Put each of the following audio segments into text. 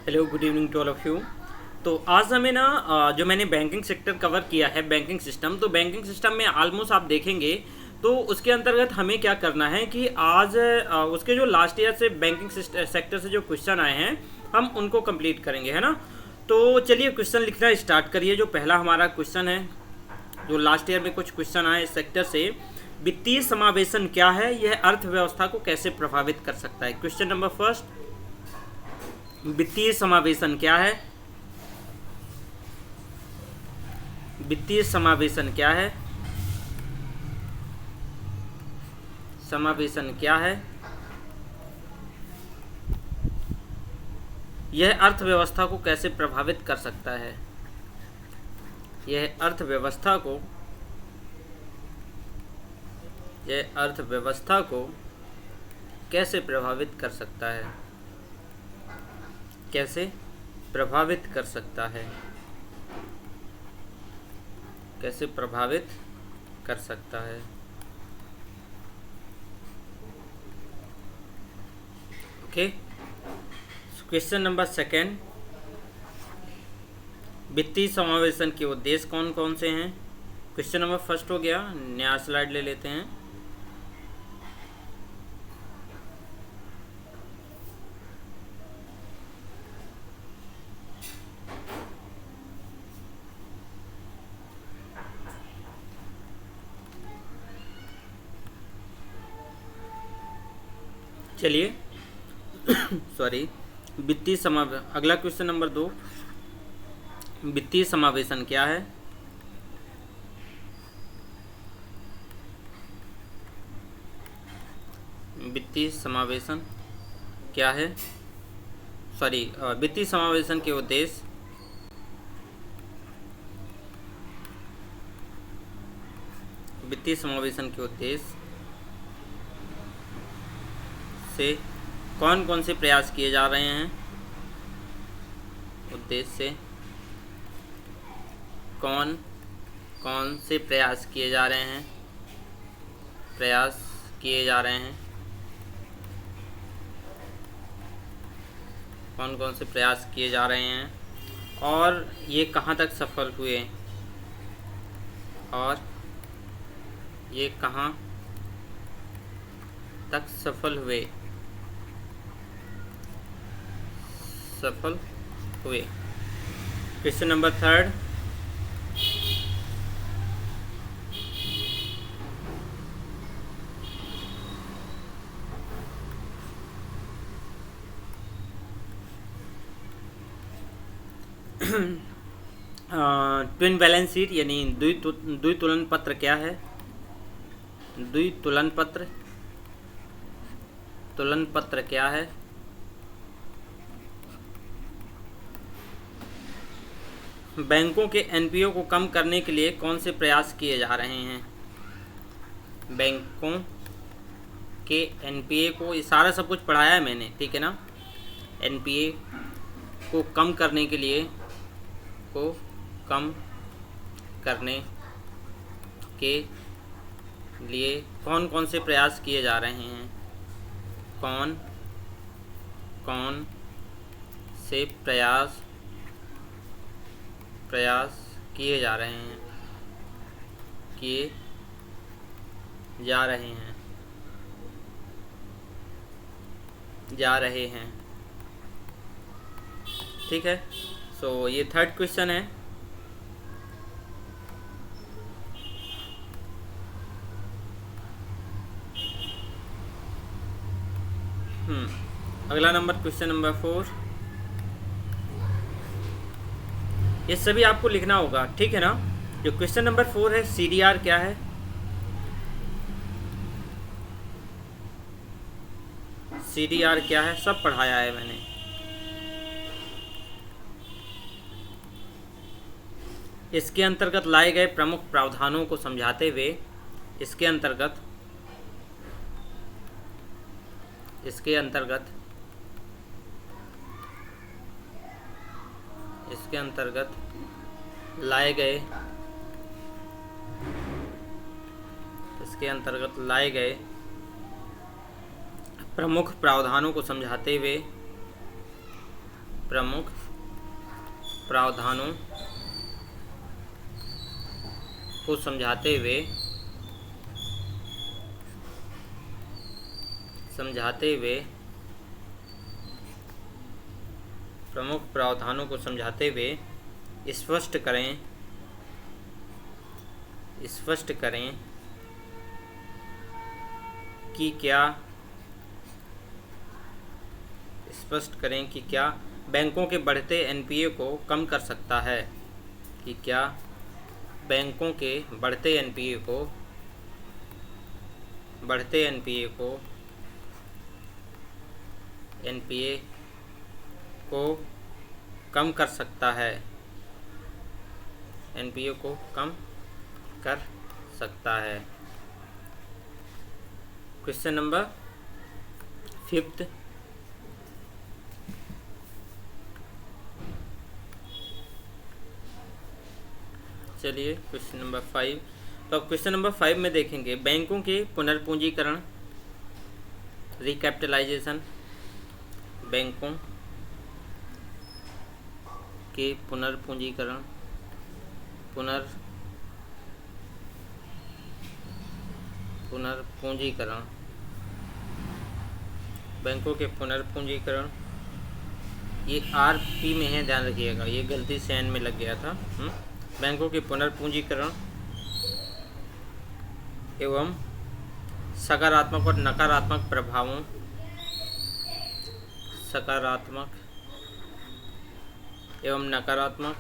Hello, good evening to all of you. तो आज हमें ना जो मैंने बैंकिंग सेक्टर कवर किया है, बैंकिंग सिस्टम, तो बैंकिंग सिस्टम में ऑलमोस्ट आप देखेंगे तो उसके अंतर्गत हमें क्या करना है कि आज उसके जो लास्ट ईयर से बैंकिंग सेक्टर से जो क्वेश्चन आए हैं हम उनको कंप्लीट करेंगे, है ना। तो चलिए क्वेश्चन लिखना स्टार्ट करिए। जो पहला हमारा क्वेश्चन है, जो लास्ट ईयर में कुछ क्वेश्चन आए इस सेक्टर से, वित्तीय समावेशन क्या है, यह अर्थव्यवस्था को कैसे प्रभावित कर सकता है। क्वेश्चन नंबर फर्स्ट, वित्तीय समावेशन क्या है। वित्तीय समावेशन क्या है। समावेशन क्या है, यह अर्थव्यवस्था को कैसे प्रभावित कर सकता है। यह अर्थव्यवस्था को कैसे प्रभावित कर सकता है। कैसे प्रभावित कर सकता है। कैसे प्रभावित कर सकता है। ओके। क्वेश्चन नंबर सेकेंड, वित्तीय समावेशन के उद्देश्य कौन कौन से हैं। क्वेश्चन नंबर फर्स्ट हो गया। नया स्लाइड ले लेते हैं। चलिए सॉरी, वित्तीय अगला क्वेश्चन नंबर 2, वित्तीय समावेशन क्या है। वित्तीय समावेशन क्या है, सॉरी, वित्तीय समावेशन के उद्देश्य। वित्तीय समावेशन के उद्देश्य से कौन कौन से प्रयास किए जा रहे हैं। उद्देश्य से कौन कौन से प्रयास किए जा रहे हैं। प्रयास किए जा रहे हैं। कौन कौन से प्रयास किए जा रहे हैं और ये कहाँ तक सफल हुए। और ये कहाँ तक सफल हुए। Question number third, twin balance sheet यानी द्वितुलन पत्र क्या है। द्वितुलन पत्र क्या है। बैंकों के एनपीओ को कम करने के लिए कौन से प्रयास किए जा रहे हैं। बैंकों के एनपीए को, ये सारा सब कुछ पढ़ाया है मैंने, ठीक है ना। एनपीए को कम करने के लिए कौन कौन से प्रयास किए जा रहे हैं। कौन कौन से प्रयास किए जा रहे हैं। ठीक है। सो ये थर्ड क्वेश्चन है। अगला नंबर, क्वेश्चन नंबर 4, ये सभी आपको लिखना होगा, ठीक है ना। जो क्वेश्चन नंबर 4 है, सीडीआर क्या है। सीडीआर क्या है, सब पढ़ाया है मैंने। इसके अंतर्गत लाए गए प्रमुख प्रावधानों को समझाते हुए इसके अंतर्गत लाए गए प्रमुख प्रावधानों को समझाते हुए प्रमुख प्रावधानों को समझाते हुए प्रमुख प्रावधानों को समझाते हुए स्पष्ट करें कि क्या बैंकों के बढ़ते एनपीए को कम कर सकता है, कि क्या बैंकों के बढ़ते एनपीए को कम कर सकता है, एनपीए को कम कर सकता है। Question number 5। चलिए क्वेश्चन नंबर 5। तो अब क्वेश्चन नंबर 5 में देखेंगे बैंकों के पुनर्पूंजीकरण, रिकैपिटलाइजेशन, बैंकों के पुनर्पूंजीकरण, बैंकों के पुनर्पूंजीकरण, ये आरपी में है, ध्यान रखिएगा, ये गलती से एन में लग गया था। बैंकों के पुनर्पूंजीकरण एवं सकारात्मक और नकारात्मक प्रभावों, सकारात्मक एवं नकारात्मक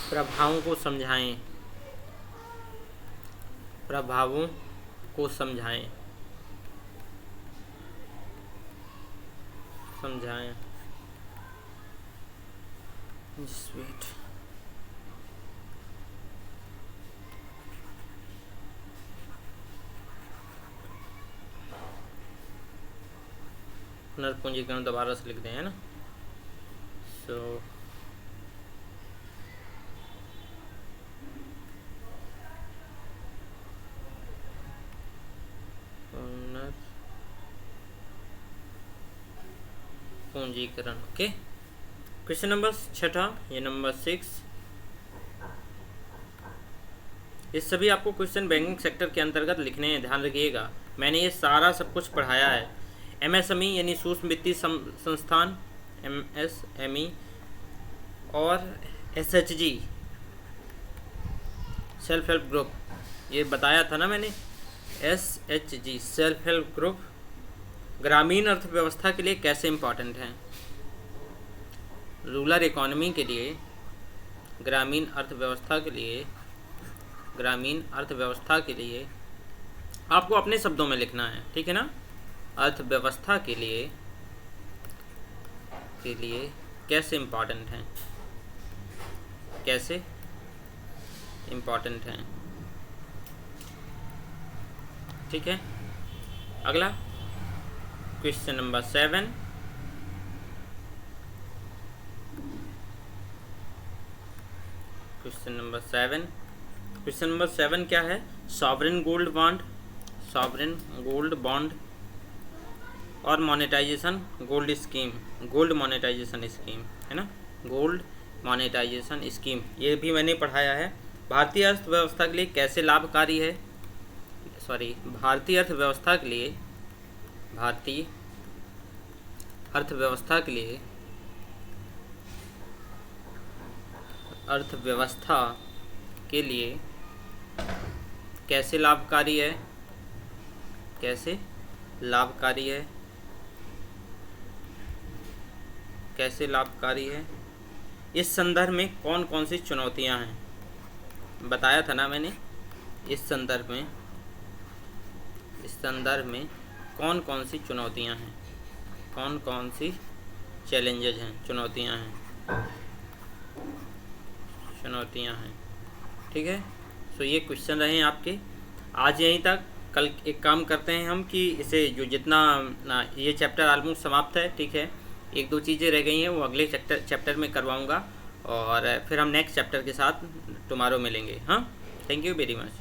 प्रभावों को समझाएं। Just wait. पुनर्पूंजीकरण दोबारा से लिख दें, है ना। पुनर्पूंजीकरण, ओके। क्वेश्चन नंबर 6, ये नंबर 6। ये सभी आपको क्वेश्चन बैंकिंग सेक्टर के अंतर्गत लिखने हैं, ध्यान रखिएगा। मैंने ये सारा सब कुछ पढ़ाया है। एमएसएमई यानी सूक्ष्म वित्तीय संस्थान, एमएसएमई, और एसएचजी सेल्फ हेल्प ग्रुप, ये बताया था ना मैंने। एसएचजी सेल्फ हेल्प ग्रुप ग्रामीण अर्थव्यवस्था के लिए कैसे इम्पॉर्टेंट हैं। रूरल इकोनॉमी के लिए, ग्रामीण अर्थव्यवस्था के लिए आपको अपने शब्दों में लिखना है, ठीक है ना। अर्थव्यवस्था के लिए कैसे इम्पॉर्टेंट हैं, ठीक है। अगला क्वेश्चन नंबर 7। क्वेश्चन नंबर 7 क्या है? सॉवरेन गोल्ड बॉन्ड और मोनेटाइजेशन गोल्ड मोनेटाइजेशन स्कीम, है ना। गोल्ड मोनेटाइजेशन स्कीम, ये भी मैंने पढ़ाया है। भारतीय अर्थव्यवस्था के लिए कैसे लाभकारी है, भारतीय अर्थव्यवस्था के लिए कैसे लाभकारी है, इस संदर्भ में कौन कौन सी चुनौतियां हैं, बताया था ना मैंने। इस संदर्भ में कौन कौन सी चुनौतियां हैं, कौन कौन सी चैलेंजेज हैं, चुनौतियां हैं, ठीक है। सो ये क्वेश्चन रहे हैं आपके आज यहीं तक। कल एक काम करते हैं हम कि इसे ये चैप्टर ऑलमोस्ट समाप्त है, ठीक है। 1-2 चीज़ें रह गई हैं, वो अगले चैप्टर में करवाऊँगा, और फिर हम नेक्स्ट चैप्टर के साथ टुमारो मिलेंगे। हाँ, थैंक यू वेरी मच।